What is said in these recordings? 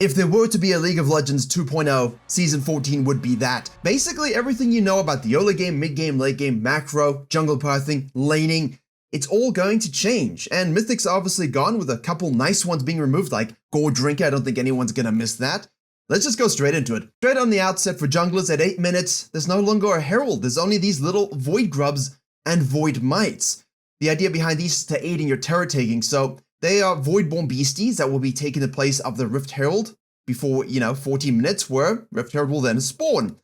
If there were to be a League of Legends 2.0, Season 14 would be that. Basically, everything you know about the early game, mid game, late game, macro, jungle pathing, laning, it's all going to change. And Mythic's obviously gone with a couple nice ones being removed, like Gore Drinker. I don't think anyone's gonna miss that. Let's just go straight into it. Straight on the outset for junglers at 8 minutes, there's no longer a Herald. There's only these little Void Grubs and Void Mites. The idea behind these is to aid in your turret taking, so they are Voidborn beasties that will be taking the place of the Rift Herald before, 14 minutes, where Rift Herald will then spawn.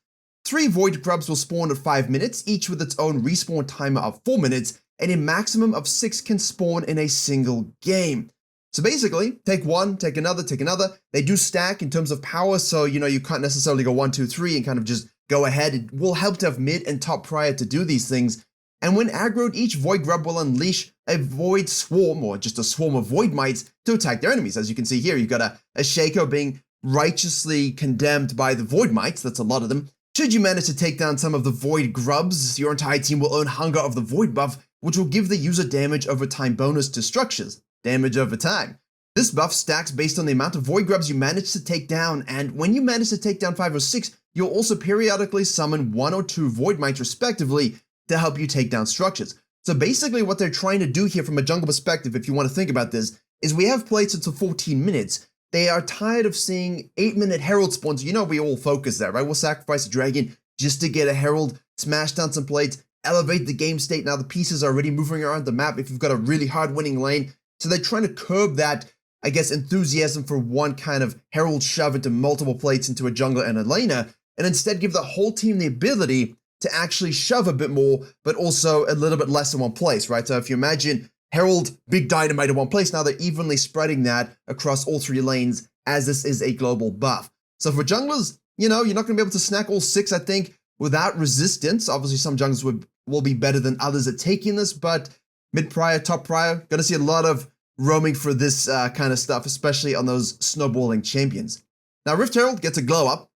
3 Void Grubs will spawn at 5 minutes, each with its own respawn timer of 4 minutes, and a maximum of 6 can spawn in a single game. So basically, take one, take another, take another. They do stack in terms of power, so you can't necessarily go 1, 2, 3 and kind of just go ahead. It will help to have mid and top prior to do these things. And when aggroed, each Void Grub will unleash a Void Swarm, or just a swarm of Void Mites, to attack their enemies. As you can see here, you've got a Shaco being righteously condemned by the Void Mites. That's a lot of them. Should you manage to take down some of the Void Grubs, your entire team will earn Hunger of the Void buff, which will give the user damage over time bonus to structures. Damage over time. This buff stacks based on the amount of Void Grubs you manage to take down, and when you manage to take down 5 or 6, you'll also periodically summon 1 or 2 Void Mites respectively to help you take down structures. So basically what they're trying to do here from a jungle perspective, if you want to think about this, is we have plates until 14 minutes. They are tired of seeing 8-minute Herald spawns. We all focus there, right? We'll sacrifice a dragon just to get a Herald, smash down some plates, elevate the game state. Now the pieces are already moving around the map if you've got a really hard winning lane. So they're trying to curb that, enthusiasm for one kind of Herald shove into multiple plates into a jungler and a laner, and instead give the whole team the ability to actually shove a bit more, but also a little bit less in one place, right? So if you imagine Herald, big dynamite in one place, now they're evenly spreading that across all 3 lanes, as this is a global buff. So for junglers, you're not going to be able to snack all 6, I think, without resistance. Obviously, some junglers will be better than others at taking this, but mid prior, top prior, going to see a lot of roaming for this kind of stuff, especially on those snowballing champions. Now, Rift Herald gets a glow up.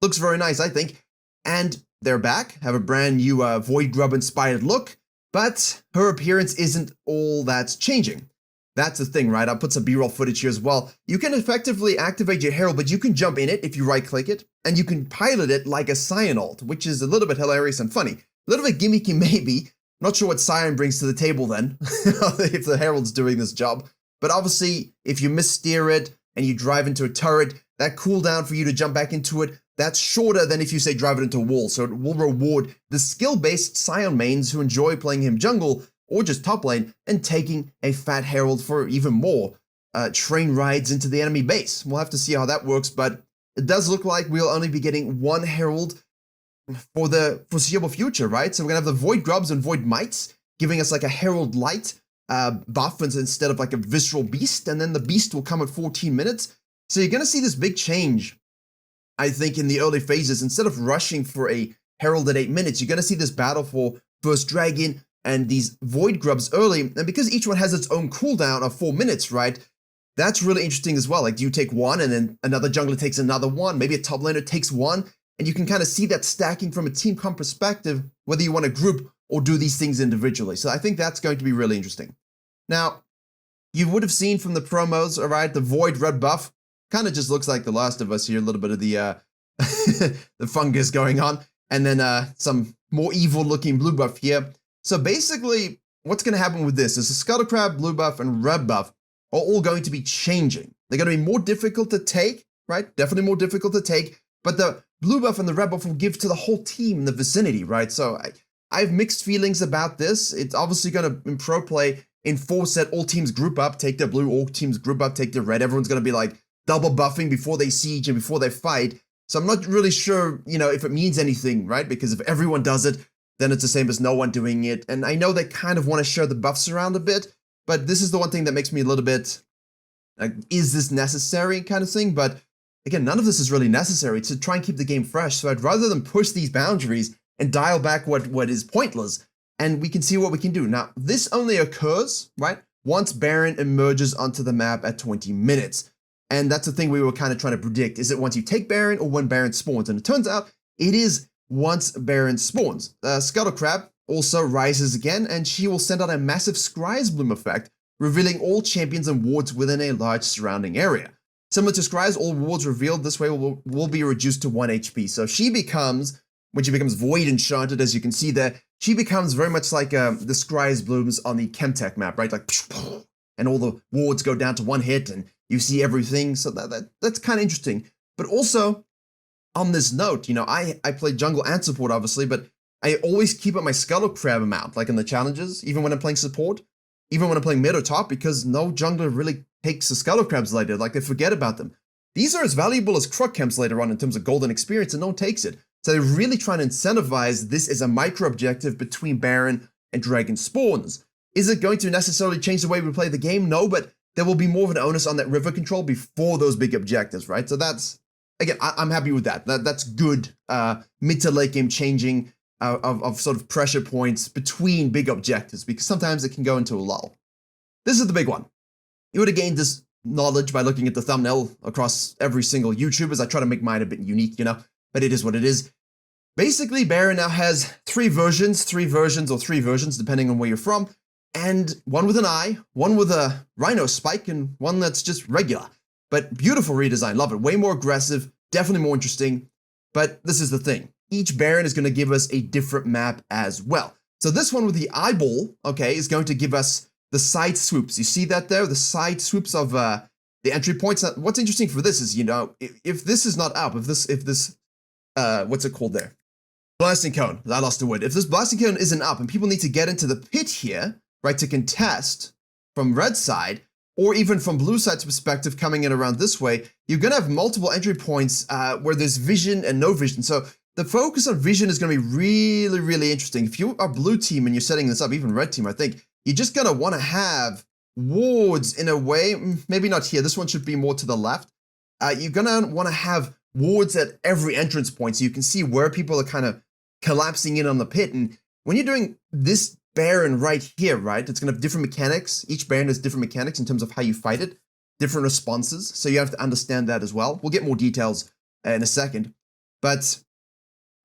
Looks very nice, I think. And they're back, have a brand new Void Grub inspired look, but her appearance isn't all that's changing. That's the thing, right? I'll put some B-roll footage here as well. You can effectively activate your Herald, but you can jump in it if you right-click it, and you can pilot it like a Scion ult, which is a little bit hilarious and funny. A little bit gimmicky maybe. Not sure what Scion brings to the table then, if the Herald's doing this job. But obviously, if you missteer it and you drive into a turret, that cooldown for you to jump back into it, that's shorter than if you say drive it into a wall, so it will reward the skill-based Scion mains who enjoy playing him jungle or just top lane and taking a fat Herald for even more train rides into the enemy base. We'll have to see how that works, but it does look like we'll only be getting 1 Herald for the foreseeable future, right? So we're gonna have the Void Grubs and Void Mites giving us like a Herald Light buff instead of like a Visceral Beast, and then the Beast will come at 14 minutes. So you're gonna see this big change, I think, in the early phases. Instead of rushing for a Herald at 8 minutes, you're going to see this battle for first dragon and these Void Grubs early. And because each one has its own cooldown of 4 minutes, right? That's really interesting as well. Like, do you take one and then another jungler takes another one? Maybe a top laner takes one. And you can kind of see that stacking from a team comp perspective, whether you want to group or do these things individually. So I think that's going to be really interesting. Now, you would have seen from the promos, all right, the Void Red buff kind of just looks like The Last of Us here, a little bit of the the fungus going on, and then some more evil looking blue buff here. So basically, what's going to happen with this is the Scuttle Crab, blue buff, and red buff are all going to be changing. They're going to be more difficult to take, right? Definitely more difficult to take, but the blue buff and the red buff will give to the whole team in the vicinity, right? So I have mixed feelings about this. It's obviously going to, in pro play, enforce that all teams group up, take their blue, all teams group up, take their red. Everyone's going to be like double buffing before they siege and before they fight. So I'm not really sure, if it means anything, right? Because if everyone does it, then it's the same as no one doing it. And I know they kind of want to share the buffs around a bit, but this is the one thing that makes me a little bit like, is this necessary kind of thing? But again, none of this is really necessary to try and keep the game fresh. So I'd rather than push these boundaries and dial back what is pointless, and we can see what we can do. Now, this only occurs, right, once Baron emerges onto the map at 20 minutes. And that's the thing we were kind of trying to predict. Is it once you take Baron or when Baron spawns? And it turns out it is once Baron spawns. Scuttle Crab also rises again, and she will send out a massive Scry's Bloom effect, revealing all champions and wards within a large surrounding area. Similar to Scry's, all wards revealed this way will be reduced to 1 HP. So she becomes, when she becomes Void Enchanted, as you can see there, she becomes very much like the Scry's Blooms on the Chemtech map, right? Like, and all the wards go down to 1 hit, and you see everything. So that's kind of interesting. But also, on this note, I play jungle and support, obviously, but I always keep up my Scuttle Crab amount, like in the challenges, even when I'm playing support, even when I'm playing mid or top, because no jungler really takes the Scuttle Crabs later, like they forget about them. These are as valuable as Croc Camps later on in terms of golden experience, and no one takes it. So they're really trying to incentivize this as a micro-objective between Baron and Dragon Spawns. Is it going to necessarily change the way we play the game? No, but there will be more of an onus on that river control before those big objectives, right? So that's, again, I'm happy with that. That's good mid to late game changing of sort of pressure points between big objectives, because sometimes it can go into a lull. This is the big one. You would have gained this knowledge by looking at the thumbnail across every single YouTuber, as I try to make mine a bit unique, but it is what it is. Basically, Baron now has three versions, depending on where you're from, and one with an eye, one with a rhino spike, and one that's just regular. But beautiful redesign, love it. Way more aggressive, definitely more interesting. But this is the thing. Each Baron is going to give us a different map as well. So this one with the eyeball, okay, is going to give us the side swoops. You see that there? The side swoops of the entry points. Now, what's interesting for this is, if this is not up, if this, what's it called there? Blasting cone. I lost the word. If this blasting cone isn't up and people need to get into the pit here, right, to contest from red side, or even from blue side's perspective coming in around this way, you're going to have multiple entry points where there's vision and no vision. So the focus on vision is going to be really, really interesting. If you are blue team and you're setting this up, even red team, I think, you're just going to want to have wards in a way, maybe not here. This one should be more to the left. You're going to want to have wards at every entrance point so you can see where people are kind of collapsing in on the pit. And when you're doing this Baron right here, right, it's going to have different mechanics. Each Baron has different mechanics in terms of how you fight it, different responses. So you have to understand that as well. We'll get more details in a second. But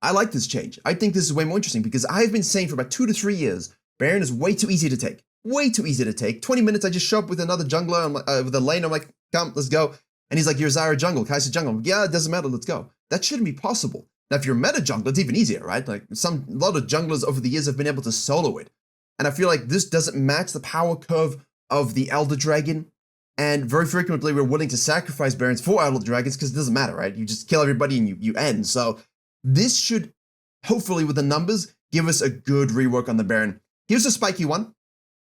I like this change. I think this is way more interesting because I've been saying for about 2 to 3 years, Baron is way too easy to take. Way too easy to take. 20 minutes, I just show up with another jungler, with a lane. I'm like, come, let's go. And he's like, you're Zyra jungle, Kai'Sa jungle. I'm like, yeah, it doesn't matter, let's go. That shouldn't be possible. Now, if you're meta jungler, it's even easier, right? Like a lot of junglers over the years have been able to solo it. And I feel like this doesn't match the power curve of the Elder Dragon. And very frequently, we're willing to sacrifice Barons for Elder Dragons because it doesn't matter, right? You just kill everybody and you end. So this should, hopefully with the numbers, give us a good rework on the Baron. Here's a spiky one.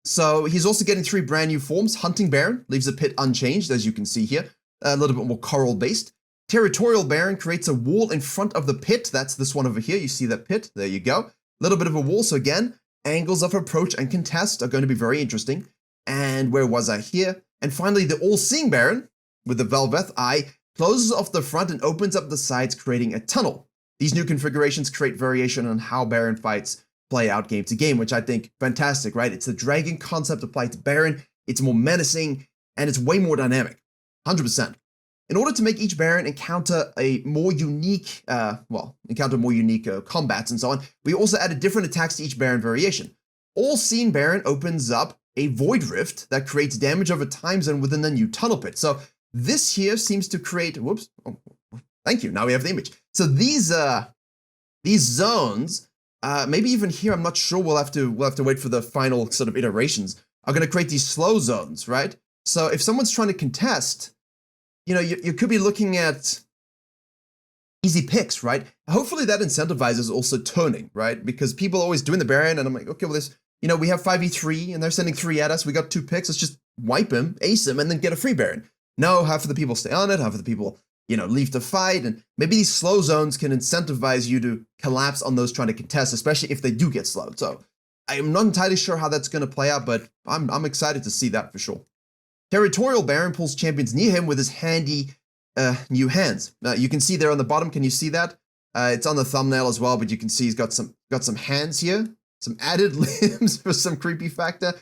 So he's also getting 3 brand new forms. Hunting Baron leaves the pit unchanged, as you can see here. A little bit more coral based. Territorial Baron creates a wall in front of the pit. That's this one over here. You see that pit? There you go. A little bit of a wall. So again, angles of approach and contest are going to be very interesting. And where was I here? And finally, the All-Seeing Baron with the Velveth Eye closes off the front and opens up the sides, creating a tunnel. These new configurations create variation on how Baron fights play out game to game, which I think fantastic, right? It's the dragon concept applied to Baron. It's more menacing and it's way more dynamic. 100%. In order to make each Baron encounter a more unique, combats and so on, we also added different attacks to each Baron variation. All-Seeing Baron opens up a Void Rift that creates damage over time zone within the new tunnel pit. So this here seems to create, whoops, oh, thank you, now we have the image. So these zones, maybe even here, I'm not sure, we'll have to wait for the final sort of iterations, are going to create these slow zones, right? So if someone's trying to contest, you could be looking at easy picks, right? Hopefully that incentivizes also turning, right? Because people are always doing the Baron, and I'm like, okay, well, this, we have 5v3, and they're sending 3 at us. We got 2 picks. Let's just wipe him, ace him, and then get a free Baron. No, half of the people stay on it, half of the people, leave to fight, and maybe these slow zones can incentivize you to collapse on those trying to contest, especially if they do get slowed. So I'm not entirely sure how that's going to play out, but I'm excited to see that for sure. Territorial Baron pulls champions near him with his handy new hands. You can see there on the bottom. Can you see that? It's on the thumbnail as well, but you can see he's got some hands here, some added limbs for some creepy factor.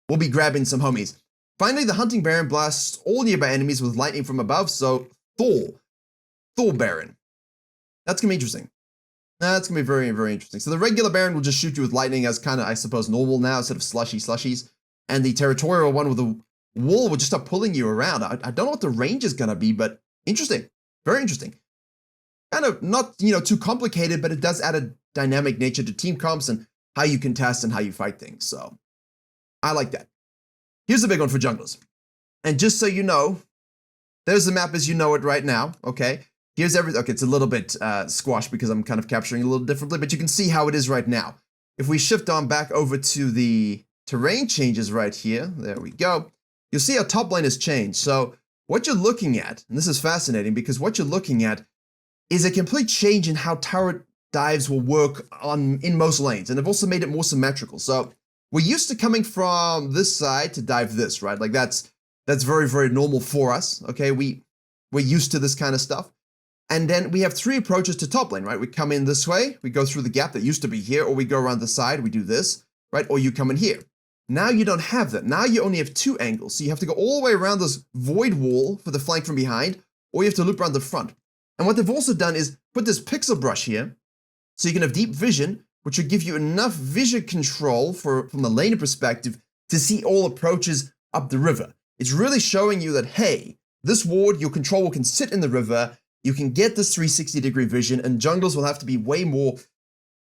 We'll be grabbing some homies. Finally, the Hunting Baron blasts all nearby enemies with lightning from above. So Thor Baron. That's gonna be interesting. That's gonna be very, very interesting. So the regular Baron will just shoot you with lightning as kind of, I suppose, normal now instead of slushies. And the territorial one with wall will just start pulling you around. I don't know what the range is going to be, but interesting. Very interesting. Kind of not, too complicated, but it does add a dynamic nature to team comps and how you contest and how you fight things. So I like that. Here's a big one for junglers. And just so you know, there's the map as you know it right now, okay? Here's everything. Okay, it's a little bit squashed because I'm kind of capturing it a little differently, but you can see how it is right now. If we shift on back over to the terrain changes right here, there we go, you'll see our top lane has changed. So what you're looking at, and this is fascinating because what you're looking at is a complete change in how turret dives will work in most lanes, and they've also made it more symmetrical. So we're used to coming from this side to dive this, right? Like that's very, very normal for us, okay? We're used to this kind of stuff. And then we have 3 approaches to top lane, right? We come in this way, we go through the gap that used to be here, or we go around the side, we do this, right? Or you come in here. Now you don't have that. Now you only have 2 angles. So you have to go all the way around this void wall for the flank from behind, or you have to loop around the front. And what they've also done is put this pixel brush here, so you can have deep vision, which will give you enough vision control from the laner perspective to see all approaches up the river. It's really showing you that, hey, this ward, your controller can sit in the river, you can get this 360-degree vision, and junglers will have to be way more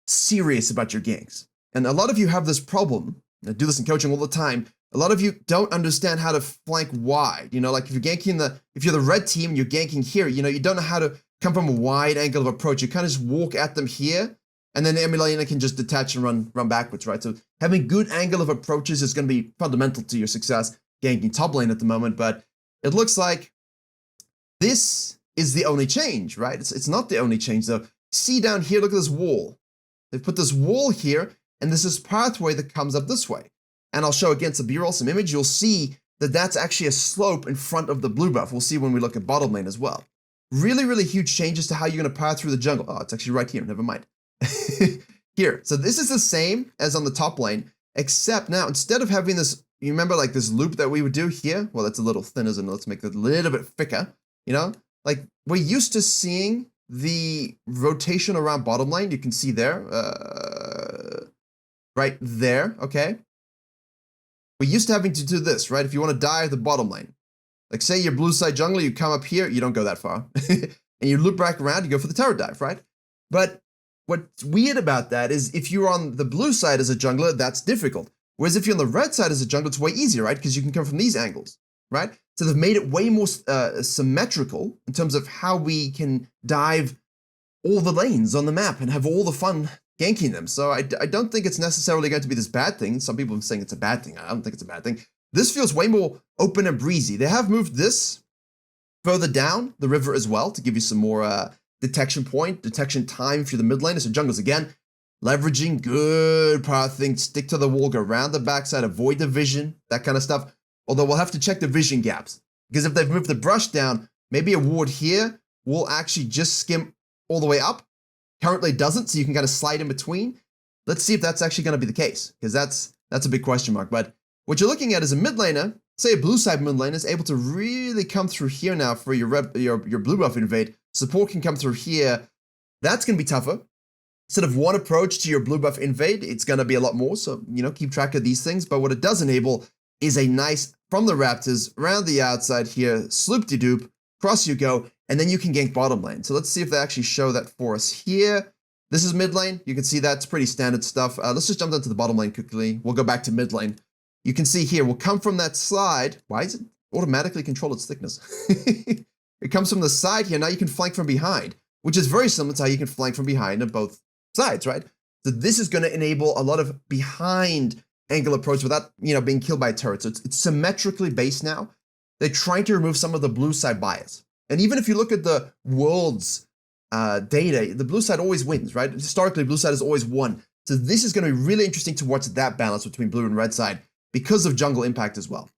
serious about your ganks. And a lot of you have this problem. I do this in coaching all the time. A lot of you don't understand how to flank wide. Like if you're ganking if you're the red team, you're ganking here, you don't know how to come from a wide angle of approach. You kind of just walk at them here, and then the emulator can just detach and run backwards, right? So having good angle of approaches is going to be fundamental to your success ganking top lane at the moment, but it looks like this is the only change, right? It's not the only change though. See down here, look at this wall. They've put this wall here, and this is pathway that comes up this way. And I'll show against the B-roll some image. You'll see that that's actually a slope in front of the blue buff. We'll see when we look at bottom lane as well. Really, really huge changes to how you're going to path through the jungle. Oh, it's actually right here. Never mind. Here. So this is the same as on the top lane, except now instead of having this, you remember like this loop that we would do here? Well, that's a little thin, isn't it? Let's make it a little bit thicker. Like we're used to seeing the rotation around bottom lane. You can see there, right there, okay? We're used to having to do this, right? If you want to dive the bottom lane, like say you're blue side jungler, you come up here, you don't go that far. And you loop back around, you go for the turret dive, right? But what's weird about that is if you're on the blue side as a jungler, that's difficult. Whereas if you're on the red side as a jungler, it's way easier, right? Because you can come from these angles, right? So they've made it way more symmetrical in terms of how we can dive all the lanes on the map and have all the fun ganking them. So I don't think it's necessarily going to be this bad thing. Some people are saying it's a bad thing. I don't think it's a bad thing. This feels way more open and breezy. They have moved this further down the river as well to give you some more detection time for the mid lane. So junglers again, leveraging good pathing, stick to the wall, go around the backside, avoid the vision, that kind of stuff. Although we'll have to check the vision gaps, because if they've moved the brush down, maybe a ward here will actually just skim all the way up. Currently doesn't, so you can kind of slide in between. Let's see if that's actually going to be the case, because that's a big question mark. But what you're looking at is a mid laner, say a blue side mid laner, is able to really come through here now for your blue buff invade. Support can come through here. That's going to be tougher. Instead of one approach to your blue buff invade, it's going to be a lot more. So, keep track of these things. But what it does enable is a nice, from the Raptors, around the outside here, sloop-de-doop, cross you go, and then you can gank bottom lane. So let's see if they actually show that for us here. This is mid lane. You can see that's pretty standard stuff. Let's just jump down to the bottom lane quickly. We'll go back to mid lane. You can see here, we'll come from that side. Why is it automatically control its thickness? It comes from the side here. Now you can flank from behind, which is very similar to how you can flank from behind on both sides, right? So this is going to enable a lot of behind angle approach without, being killed by a turret. So it's symmetrically based now. They're trying to remove some of the blue side bias. And even if you look at the world's data, the blue side always wins, right? Historically, blue side has always won. So this is going to be really interesting to watch that balance between blue and red side because of jungle impact as well.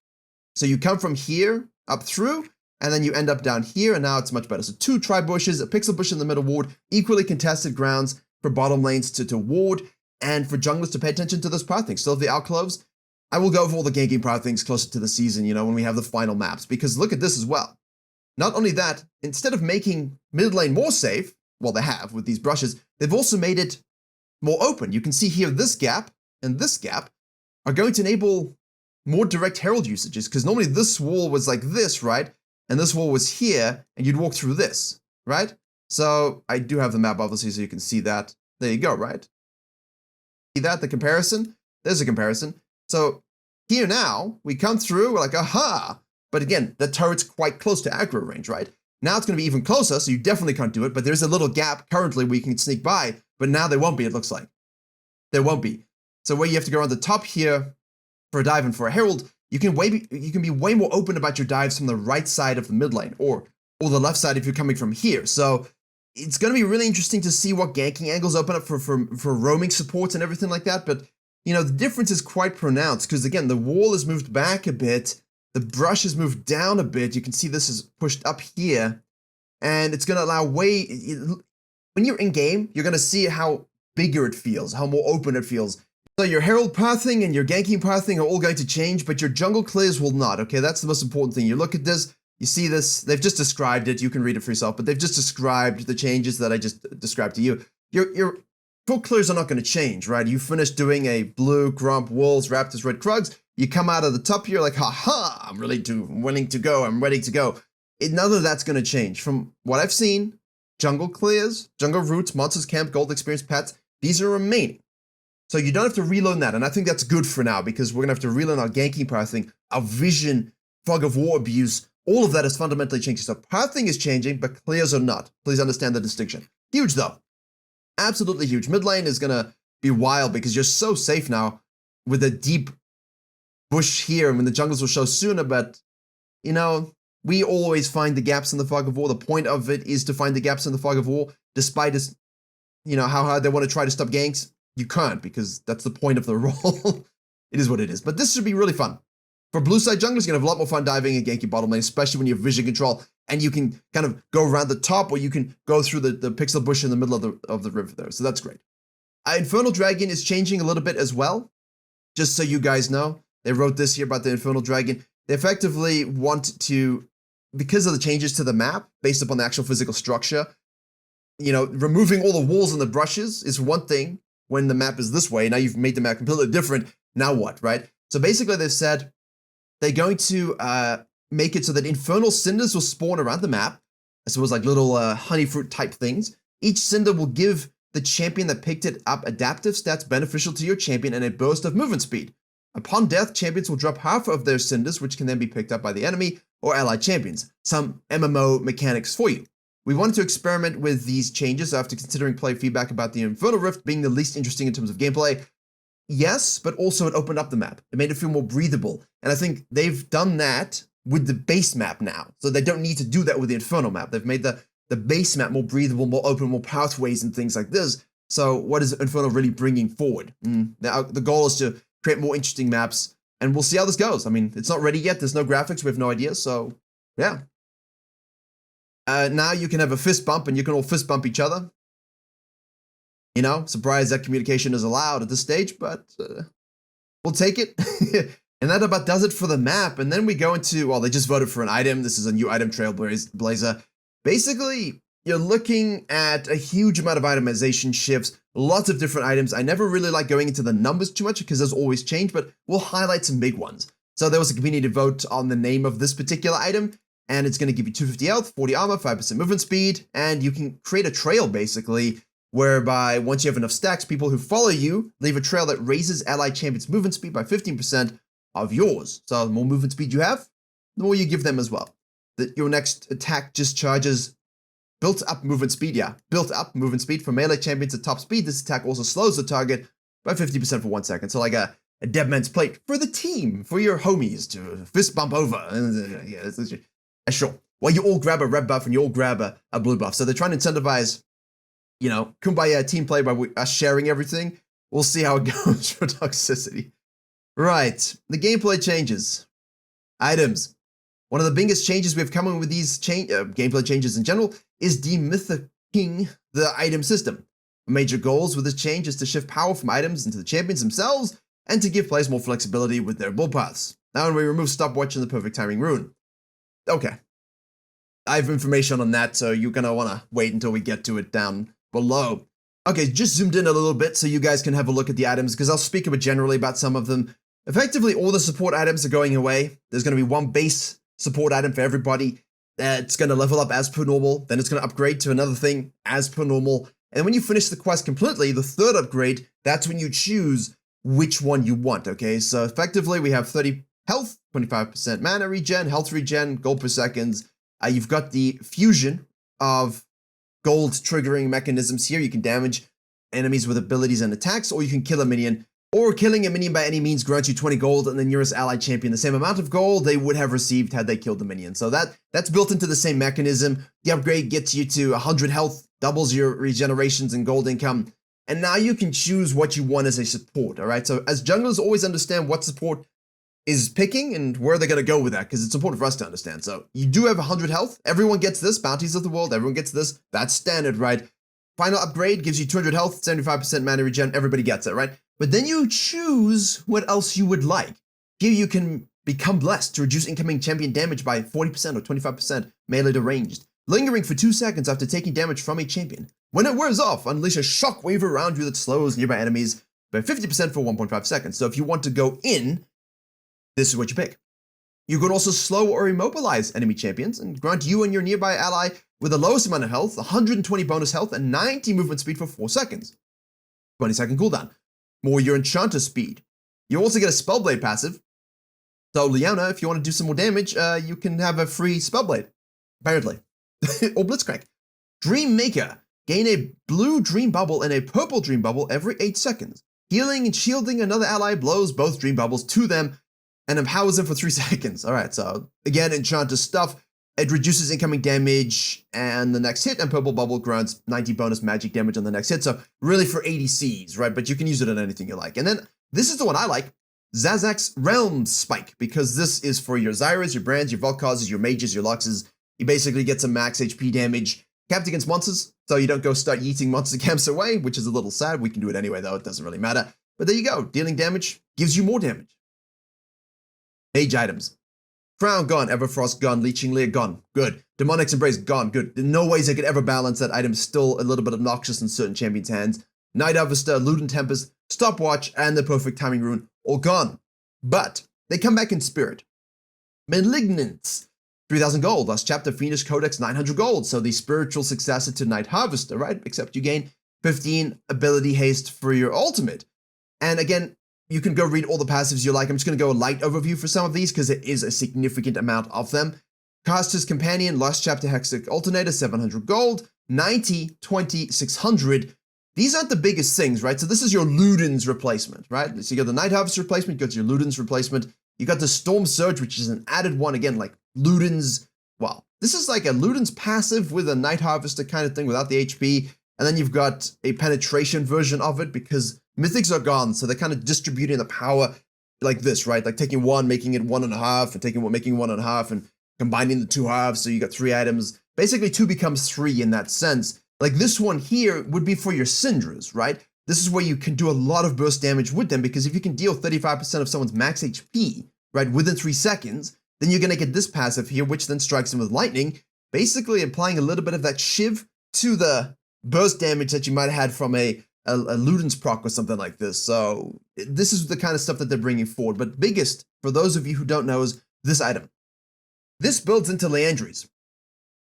So you come from here up through, and then you end up down here, and now it's much better. So 2 tri-bushes, a pixel bush in the middle ward, equally contested grounds for bottom lanes to ward, and for junglers to pay attention to those pathings. Still have the alcoves. I will go over all the ganking pathings closer to the season, when we have the final maps, because look at this as well. Not only that, instead of making mid lane more safe, well, they have with these brushes, they've also made it more open. You can see here this gap and this gap are going to enable more direct herald usages, because normally this wall was like this, right? And this wall was here, and you'd walk through this, right? So I do have the map, obviously, so you can see that. There you go, right? See that, the comparison? There's a comparison. So here now, we come through, we're like, aha! But again, the turret's quite close to aggro range, right? Now it's going to be even closer, so you definitely can't do it, but there's a little gap currently where you can sneak by, but now there won't be, it looks like. There won't be. So where you have to go around the top here for a dive and for a herald, you can be way more open about your dives from the right side of the mid lane, or the left side if you're coming from here. So it's going to be really interesting to see what ganking angles open up for roaming supports and everything like that, but you know, the difference is quite pronounced, because again, the wall is moved back a bit, the brush is moved down a bit, you can see this is pushed up here, and it's going to allow when you're in game, you're going to see how bigger it feels, how more open it feels. So your herald pathing and your ganking pathing are all going to change, but your jungle clears will not, okay? That's the most important thing. You look at this, you see this, they've just described it, you can read it for yourself, but they've just described the changes that I just described to you. Your full clears are not going to change, right? You finish doing a blue, grump, wolves, raptors, red krugs, you come out of the top here like, ha-ha, I'm willing to go, I'm ready to go. None of that's going to change. From what I've seen, jungle clears, jungle roots, monsters camp, gold experience, pets, these are remaining. So you don't have to relearn that, and I think that's good for now, because we're going to have to relearn our ganking pathing, our vision, fog of war abuse, all of that is fundamentally changing. So pathing is changing, but clears are not. Please understand the distinction. Huge though. Absolutely huge. Mid lane is going to be wild because you're so safe now with a deep bush here. I mean, the jungles will show sooner, but, you know, we always find the gaps in the fog of war. The point of it is to find the gaps in the fog of war, despite us, you know, how hard they want to try to stop ganks. You can't, because that's the point of the role. It is what it is. But this should be really fun. For blue side junglers, you're going to have a lot more fun diving and ganking bottom lane, especially when you have vision control, and you can kind of go around the top, or you can go through the pixel bush in the middle of the river there. So that's great. Infernal Dragon is changing a little bit as well. Just so you guys know, they wrote this here about the Infernal Dragon. They effectively want to, because of the changes to the map, based upon the actual physical structure, you know, removing all the walls and the brushes is one thing when the map is this way. Now you've made the map completely different. Now what, right? So basically they've said they're going to make it so that infernal cinders will spawn around the map. I suppose like little honey fruit type things. Each cinder will give the champion that picked it up adaptive stats beneficial to your champion and a burst of movement speed. Upon death, champions will drop half of their cinders, which can then be picked up by the enemy or allied champions. Some MMO mechanics for you. We wanted to experiment with these changes after considering player feedback about the Infernal Rift being the least interesting in terms of gameplay. Yes, but also it opened up the map. It made it feel more breathable. And I think they've done that with the base map now. So they don't need to do that with the Infernal map. They've made the base map more breathable, more open, more pathways and things like this. So what is Infernal really bringing forward? Now, the goal is to create more interesting maps, and we'll see how this goes. I mean, it's not ready yet. There's no graphics. We have no idea. So, yeah. Now you can have a fist bump, and you can all fist bump each other. You know, surprised that communication is allowed at this stage, but we'll take it. And that about does it for the map. And then we go into, well, they just voted for an item. This is a new item, Trailblazer. Basically, you're looking at a huge amount of itemization shifts, lots of different items. I never really like going into the numbers too much because there's always change, but we'll highlight some big ones. So there was a community vote on the name of this particular item, and it's going to give you 250 health, 40 armor, 5% movement speed, and you can create a trail basically, whereby once you have enough stacks, people who follow you leave a trail that raises allied champions' movement speed by 15% of yours. So the more movement speed you have, the more you give them as well. Your next attack just charges built up movement speed, built up movement speed for melee champions at top speed. This attack also slows the target by 50% for 1 second. So like a dead man's plate for the team, for your homies to fist bump over. Yeah, sure. Well, you all grab a red buff and you all grab a blue buff. So they're trying to incentivize, you know, kumbaya team play by us sharing everything. We'll see how it goes for toxicity. Right, the gameplay changes. Items. One of the biggest changes we've come in with these gameplay changes in general is demythicking the item system. Major goals with this change is to shift power from items into the champions themselves and to give players more flexibility with their build paths. Now when we remove stopwatch and the perfect timing rune. Okay. I have information on that, so you're going to want to wait until we get to it down below. Okay, just zoomed in a little bit so you guys can have a look at the items, because I'll speak a bit generally about some of them. effectively all the support items are going away. There's going to be one base support item for everybody. It's going to level up as per normal. Then it's going to upgrade to another thing as per normal. And when you finish the quest completely, the third upgrade, that's when you choose which one you want, okay? So effectively, we have 30 health, 25% mana regen, health regen, gold per seconds. You've got the fusion of gold triggering mechanisms here. You can damage enemies with abilities and attacks, or you can kill a minion. Or killing a minion by any means grants you 20 gold, and the nearest allied champion the same amount of gold they would have received had they killed the minion. So that's built into the same mechanism. The upgrade gets you to 100 health, doubles your regenerations and gold income, and now you can choose what you want as a support, all right? So as junglers, always understand what support is picking and where they're going to go with that, because it's important for us to understand. So you do have 100 health. Everyone gets this. Bounties of the world, everyone gets this. That's standard, right? Final upgrade gives you 200 health, 75% mana regen. Everybody gets it, right? But then you choose what else you would like. Here you can become blessed to reduce incoming champion damage by 40% or 25% melee to ranged, lingering for 2 seconds after taking damage from a champion. When it wears off, unleash a shockwave around you that slows nearby enemies by 50% for 1.5 seconds. So if you want to go in, this is what you pick. You can also slow or immobilize enemy champions and grant you and your nearby ally with the lowest amount of health, 120 bonus health, and 90 movement speed for 4 seconds. 20-second cooldown. More your enchanter speed. You also get a spellblade passive. So Leona, if you want to do some more damage, you can have a free spellblade, apparently. Or blitzcrank. Dream Maker. Gain a blue dream bubble and a purple dream bubble every 8 seconds. Healing and shielding another ally blows both dream bubbles to them and empowers them for 3 seconds. All right, so again, enchanter stuff. It reduces incoming damage and the next hit, and purple bubble grants 90 bonus magic damage on the next hit. So really for ADCs, right? But you can use it on anything you like. And then this is the one I like, Zazak's Realm Spike, because this is for your Zyras, your Brands, your Volkazes, your Mages, your Luxes. You basically get some max HP damage capped against monsters, so you don't go start yeeting monster camps away, which is a little sad. We can do it anyway, though. It doesn't really matter. But there you go. Dealing damage gives you more damage. Mage items. Crown gone, Everfrost gone, Leeching Leer gone, good. Demonic's Embrace gone, good. In no ways I could ever balance that item, still a little bit obnoxious in certain champions' hands. Night Harvester, Luden Tempest, Stopwatch, and the Perfect Timing Rune, all gone. But they come back in spirit. Malignance, 3,000 gold. Last chapter, Fiendish Codex, 900 gold. So the spiritual successor to Night Harvester, right? Except you gain 15 ability haste for your ultimate. And again, you can go read all the passives you like. I'm just going to go a light overview for some of these because it is a significant amount of them. Caster's Companion, Last Chapter Hexic Alternator, 700 gold, 90, 20, 600. These aren't the biggest things, right? So this is your Luden's replacement, right? So you got the Night Harvest replacement, you got your Luden's replacement. You got the Storm Surge, which is an added one, again, like Luden's, well, this is like a Luden's passive with a Night Harvester kind of thing without the HP. And then you've got a penetration version of it because mythics are gone, so they're kind of distributing the power like this, right? Like taking one, making it 1.5, and taking one, making 1.5, and combining the 2 halves, so you got 3 items. Basically, 2 becomes 3 in that sense. Like this one here would be for your Syndras, right? This is where you can do a lot of burst damage with them, because if you can deal 35% of someone's max HP, right, within 3 seconds, then you're going to get this passive here, which then strikes them with lightning, basically applying a little bit of that shiv to the burst damage that you might have had from a Luden's proc or something like this. So this is the kind of stuff that they're bringing forward. But biggest, for those of you who don't know, is this item. This builds into Leandries,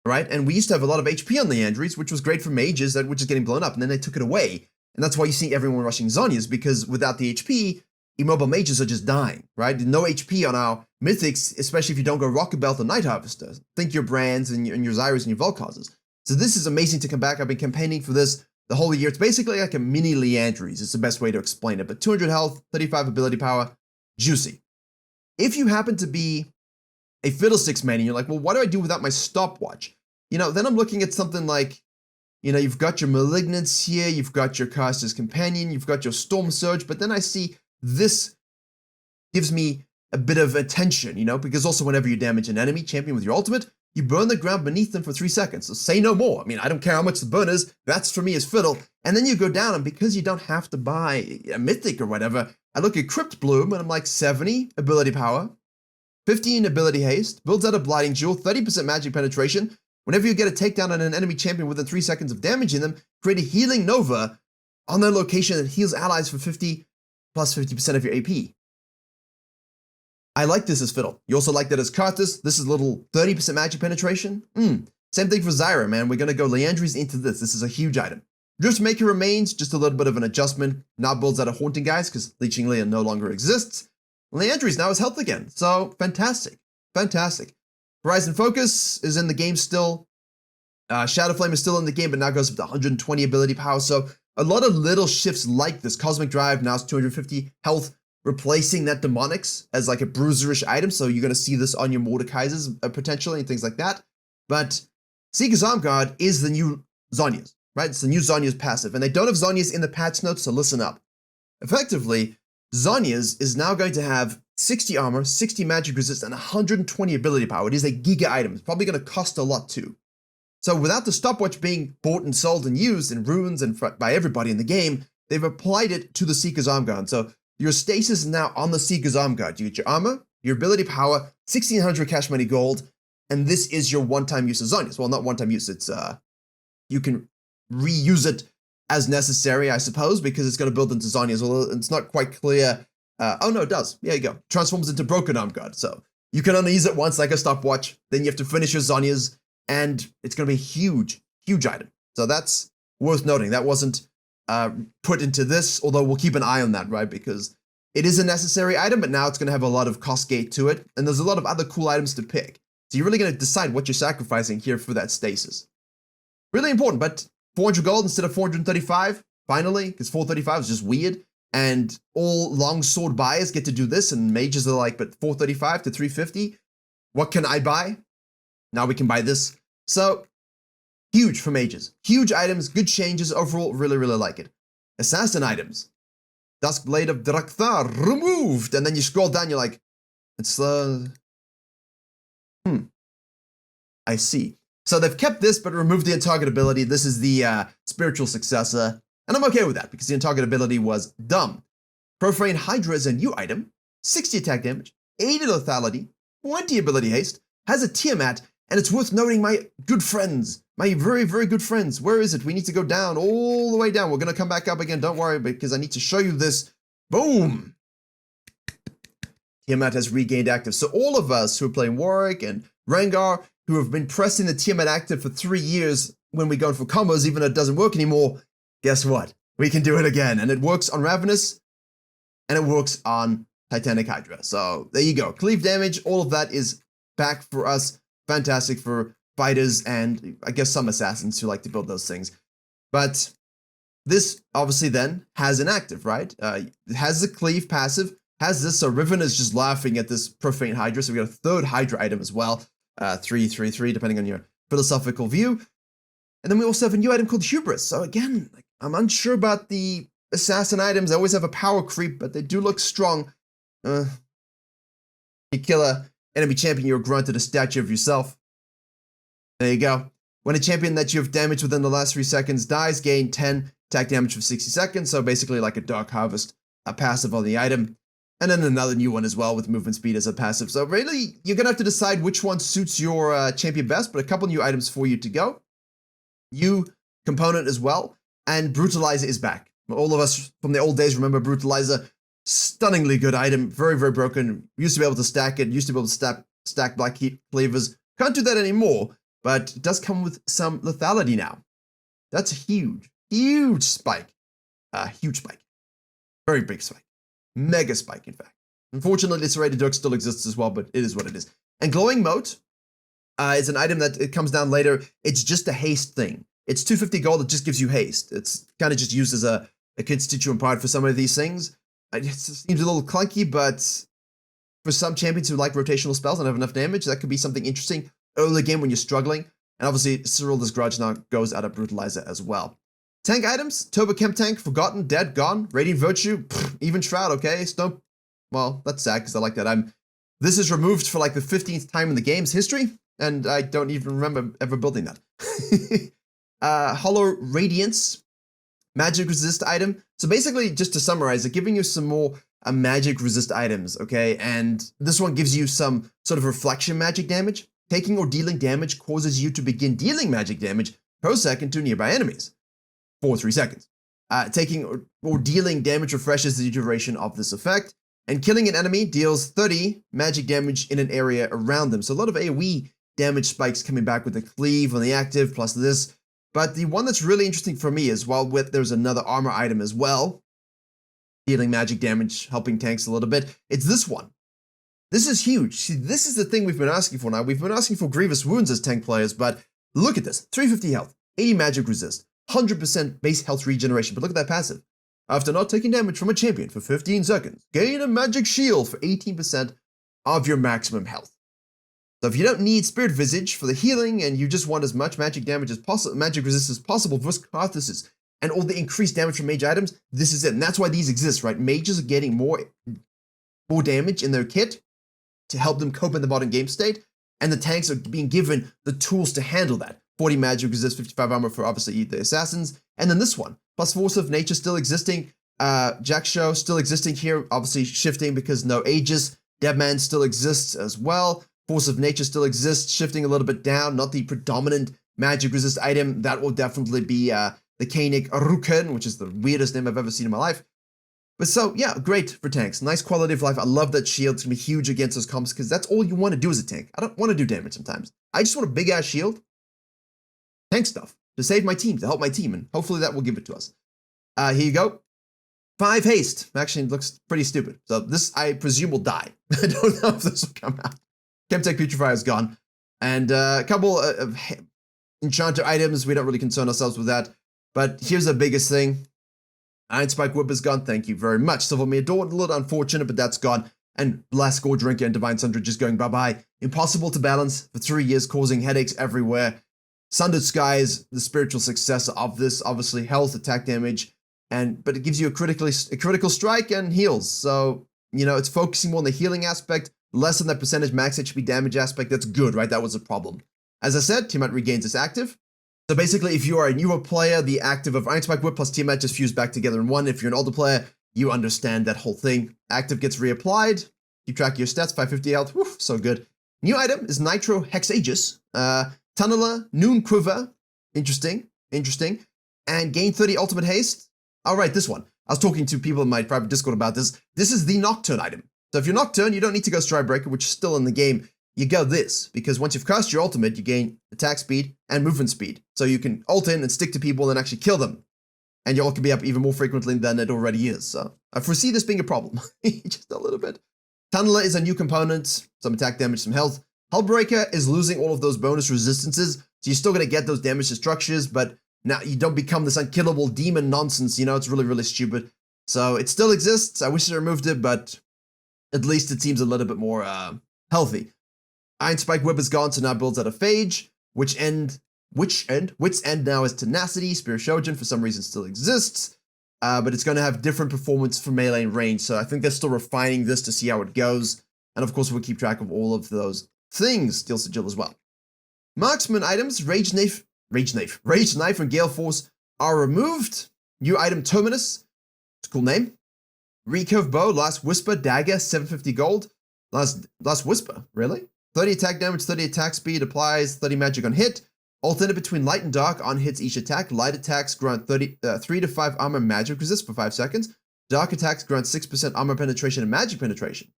right? And we used to have a lot of HP on Leandries, which was great for mages that were just getting blown up, and then they took it away. And that's why you see everyone rushing Zhonya's, because without the HP, immobile mages are just dying, right? No HP on our mythics, especially if you don't go Rocket Belt or Night Harvester. Think your Brands and your Zyras and your Volkazes. So this is amazing to come back. I've been campaigning for this the whole year. It's basically like a mini Leandries. It's the best way to explain it. But 200 health, 35 ability power, juicy. If you happen to be a Fiddlesticks man and you're like, well, what do I do without my stopwatch? You know, then I'm looking at something like, you know, you've got your Malignance here, you've got your Caster's Companion, you've got your Storm Surge, but then I see this gives me a bit of attention, you know, because also whenever you damage an enemy champion with your ultimate, you burn the ground beneath them for 3 seconds. So say no more. I mean, I don't care how much the burn is. That's for me is fiddle. And then you go down, and because you don't have to buy a mythic or whatever, I look at Crypt Bloom, and I'm like 70 ability power, 15 ability haste, builds out a Blighting Jewel, 30% magic penetration. Whenever you get a takedown on an enemy champion within 3 seconds of damaging them, create a Healing Nova on their location that heals allies for 50 plus 50% of your AP. I like this as Fiddle. You also like that as Karthus. This is a little 30% magic penetration. Same thing for Zyra, man. We're going to go Leandries into this. This is a huge item. Driftmaker remains, just a little bit of an adjustment. Now builds out of Haunting Guys because Leeching Leah no longer exists. Leandries now has health again, so fantastic. Fantastic. Horizon Focus is in the game still. Shadow Flame is still in the game, but now goes up to 120 ability power. So a lot of little shifts like this. Cosmic Drive now is 250 health, replacing that Demonics as like a bruiserish item. So you're going to see this on your Mordekaisers potentially and things like that. But Seeker's Arm Guard is the new Zhonya's, right? It's the new Zhonya's passive. And they don't have Zhonya's in the patch notes, so listen up. Effectively, Zhonya's is now going to have 60 armor, 60 magic resist, and 120 ability power. It is a giga item. It's probably going to cost a lot too. So without the stopwatch being bought and sold and used in runes and by everybody in the game, they've applied it to the Seeker's Arm Guard. So your stasis is now on the Seeker's Arm Guard. You get your armor, your ability power, 1600 cash money gold, and this is your one-time use of Zhonya's. Well, not one-time use. It's you can reuse it as necessary, I suppose, because it's going to build into Zhonya's. Although it's not quite clear. Oh no, it does. There you go. Transforms into Broken Arm Guard. So you can only use it once, like a stopwatch. Then you have to finish your Zhonya's, and it's going to be a huge, huge item. So that's worth noting. That wasn't put into this, although we'll keep an eye on that, right? Because it is a necessary item, but now it's going to have a lot of cost gate to it, and there's a lot of other cool items to pick. So you're really going to decide what you're sacrificing here for that stasis. Really important, but 400 gold instead of 435, finally, because 435 is just weird. And all longsword buyers get to do this, and mages are like, but 435 to 350, what can I buy? Now we can buy this. So, huge for mages. Huge items, good changes, overall, really, really like it. Assassin items. Duskblade of Drakthar removed, and then you scroll down, you're like, it's, I see. So they've kept this, but removed the Untarget ability. This is the spiritual successor. And I'm okay with that, because the Untarget ability was dumb. Profane Hydra is a new item. 60 attack damage, 80 lethality, 20 ability haste, has a Tiamat, and it's worth noting my good friends. My very, very good friends. Where is it? We need to go down, all the way down. We're going to come back up again. Don't worry, because I need to show you this. Boom! Tiamat has regained active. So all of us who are playing Warwick and Rengar, who have been pressing the Tiamat active for 3 years when we go for combos, even though it doesn't work anymore, guess what? We can do it again. And it works on Ravenous, and it works on Titanic Hydra. So there you go. Cleave damage, all of that is back for us. Fantastic for fighters and I guess some assassins who like to build those things. But this obviously then has an active, right? It has the cleave passive, has this. So Riven is just laughing at this Profane Hydra. So we got a third Hydra item as well. 3/3/3, depending on your philosophical view. And then we also have a new item called Hubris. So again, like, I'm unsure about the assassin items. They always have a power creep, but they do look strong. You kill a enemy champion, you're granted a statue of yourself. There you go. When a champion that you have damaged within the last 3 seconds dies, gain 10 attack damage for 60 seconds. So basically like a Dark Harvest, a passive on the item. And then another new one as well with movement speed as a passive. So really, you're going to have to decide which one suits your champion best, but a couple new items for you to go. New component as well. And Brutalizer is back. All of us from the old days remember Brutalizer. Stunningly good item. Very, very broken. Used to be able to stack it. Used to be able to stack Black Heat Cleavers. Can't do that anymore, but it does come with some lethality now. That's a huge, huge spike. Huge spike. Very big spike. Mega spike, in fact. Unfortunately, Serrated Dirk still exists as well, but it is what it is. And Glowing Mote is an item that it comes down later. It's just a haste thing. It's 250 gold. It just gives you haste. It's kind of just used as a constituent part for some of these things. It seems a little clunky, but for some champions who like rotational spells and have enough damage, that could be something interesting early game when you're struggling. And obviously, Cyril's Grudge now goes out of Brutalizer as well. Tank items, Turbo Chem Tank, Forgotten, Dead, Gone, Radiant Virtue, even Shroud, okay? Stomp, well, that's sad because I like that. This is removed for like the 15th time in the game's history, and I don't even remember ever building that. Hollow Radiance, Magic Resist item. So basically, just to summarize, they're giving you some more magic resist items, okay? And this one gives you some sort of reflection magic damage. Taking or dealing damage causes you to begin dealing magic damage per second to nearby enemies for 3 seconds. Taking or dealing damage refreshes the duration of this effect. And killing an enemy deals 30 magic damage in an area around them. So a lot of AoE damage spikes coming back with the cleave on the active, plus this. But the one that's really interesting for me is, while there's another armor item as well, dealing magic damage, helping tanks a little bit, it's this one. This is huge. See, this is the thing we've been asking for now. We've been asking for grievous wounds as tank players, but look at this. 350 health, 80 magic resist, 100% base health regeneration. But look at that passive. After not taking damage from a champion for 15 seconds, gain a magic shield for 18% of your maximum health. So if you don't need Spirit Visage for the healing and you just want as much magic damage as possible, magic resist as possible versus Catharsis and all the increased damage from mage items, this is it. And that's why these exist, right? Mages are getting more damage in their kit to help them cope in the modern game state, and the tanks are being given the tools to handle that. 40 magic resist, 55 armor for obviously the assassins, and then this one. Plus Force of Nature still existing, Jack Show still existing here, obviously shifting because no Aegis. Deadman still exists as well. Force of Nature still exists, shifting a little bit down, not the predominant magic resist item. That will definitely be the Koenig Ruken, which is the weirdest name I've ever seen in my life. But so, yeah, great for tanks. Nice quality of life. I love that shield. It's going to be huge against those comps because that's all you want to do as a tank. I don't want to do damage sometimes. I just want a big-ass shield, tank stuff, to save my team, to help my team, and hopefully that will give it to us. Here you go. 5 haste. Actually, it looks pretty stupid. So this, I presume, will die. I don't know if this will come out. Chemtech Putrefier is gone. And a couple of enchanter items. We don't really concern ourselves with that. But here's the biggest thing. Iron Spike Whip is gone. Thank you very much. Silvermere Dawn, a little unfortunate, but that's gone. And Blast Gore Drinker and Divine Sunder just going bye-bye. Impossible to balance for 3 years, causing headaches everywhere. Sundered Skies, the spiritual successor of this, obviously health, attack damage, but it gives you a critical strike and heals. So, you know, it's focusing more on the healing aspect, less on that percentage max HP damage aspect. That's good, right? That was a problem. As I said, Tiamat regains its active. So basically, if you are a newer player, the active of Iron Spike Whip plus Tiamat just fuse back together in one. If you're an older player, you understand that whole thing. Active gets reapplied. Keep track of your stats, 550 health. Whew, so good. New item is Nitro Hexaegis. Tunneler, Noon Quiver. Interesting. And gain 30 ultimate haste. All right, this one. I was talking to people in my private Discord about this. This is the Nocturne item. So if you're Nocturne, you don't need to go Stridebreaker, which is still in the game. You go this, because once you've cast your ultimate, you gain attack speed and movement speed. So you can ult in and stick to people and actually kill them. And your ult can be up even more frequently than it already is. So I foresee this being a problem. Just a little bit. Tunneler is a new component. Some attack damage, some health. Hullbreaker is losing all of those bonus resistances. So you're still going to get those damage to structures, but now you don't become this unkillable demon nonsense. You know, it's really, really stupid. So it still exists. I wish they removed it, but at least it seems a little bit more healthy. Iron Spike Whip is gone, so now builds out a Phage. Wit's End now is Tenacity. Spirit Shoujin for some reason still exists, but it's going to have different performance for melee and range. So I think they're still refining this to see how it goes. And of course, we'll keep track of all of those things. Steel Sigil as well. Marksman items, Rage Knife and Gale Force are removed. New item Terminus, it's a cool name. Recurve Bow, Last Whisper, Dagger, 750 gold. Last Whisper, really? 30 attack damage, 30 attack speed, applies 30 magic on hit. Alternate between light and dark on hits each attack. Light attacks grant 3 to 5 armor magic resist for 5 seconds. Dark attacks grant 6% armor penetration and magic penetration.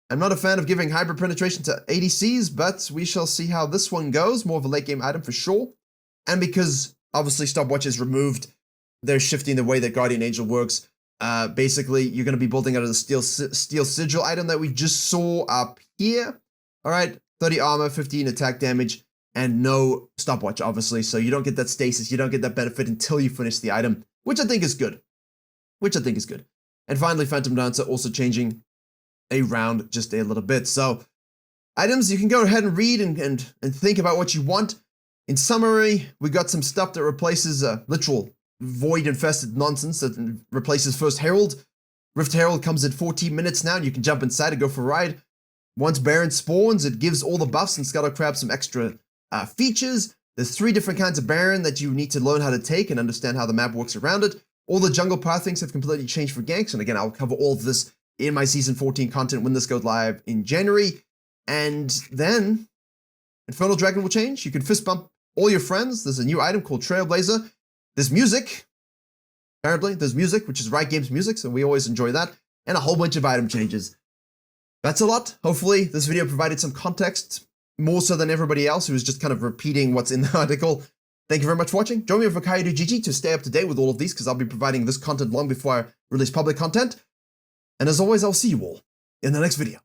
I'm not a fan of giving hybrid penetration to ADCs, but we shall see how this one goes. More of a late game item for sure. And because obviously Stopwatch is removed, they're shifting the way that Guardian Angel works. Basically, you're going to be building out of the Steel Sigil item that we just saw up here. All right, 30 armor, 15 attack damage, and no stopwatch, obviously. So you don't get that stasis, you don't get that benefit until you finish the item, which I think is good. And finally, Phantom Dancer also changing around just a little bit. So items, you can go ahead and read and think about what you want. In summary, we got some stuff that replaces literal void-infested nonsense that replaces First Herald. Rift Herald comes in 14 minutes now, and you can jump inside and go for a ride. Once Baron spawns, it gives all the buffs and Scuttle Crab some extra features. There's 3 different kinds of Baron that you need to learn how to take and understand how the map works around it. All the jungle pathings have completely changed for ganks, and again, I'll cover all of this in my Season 14 content when this goes live in January. And then Infernal Dragon will change. You can fist bump all your friends. There's a new item called Trailblazer. There's music. Apparently, there's music, which is Riot Games music, so we always enjoy that. and a whole bunch of item changes. That's a lot. Hopefully this video provided some context, more so than everybody else who was just kind of repeating what's in the article. Thank you very much for watching. Join me on Virkayu to stay up to date with all of these, because I'll be providing this content long before I release public content. And as always, I'll see you all in the next video.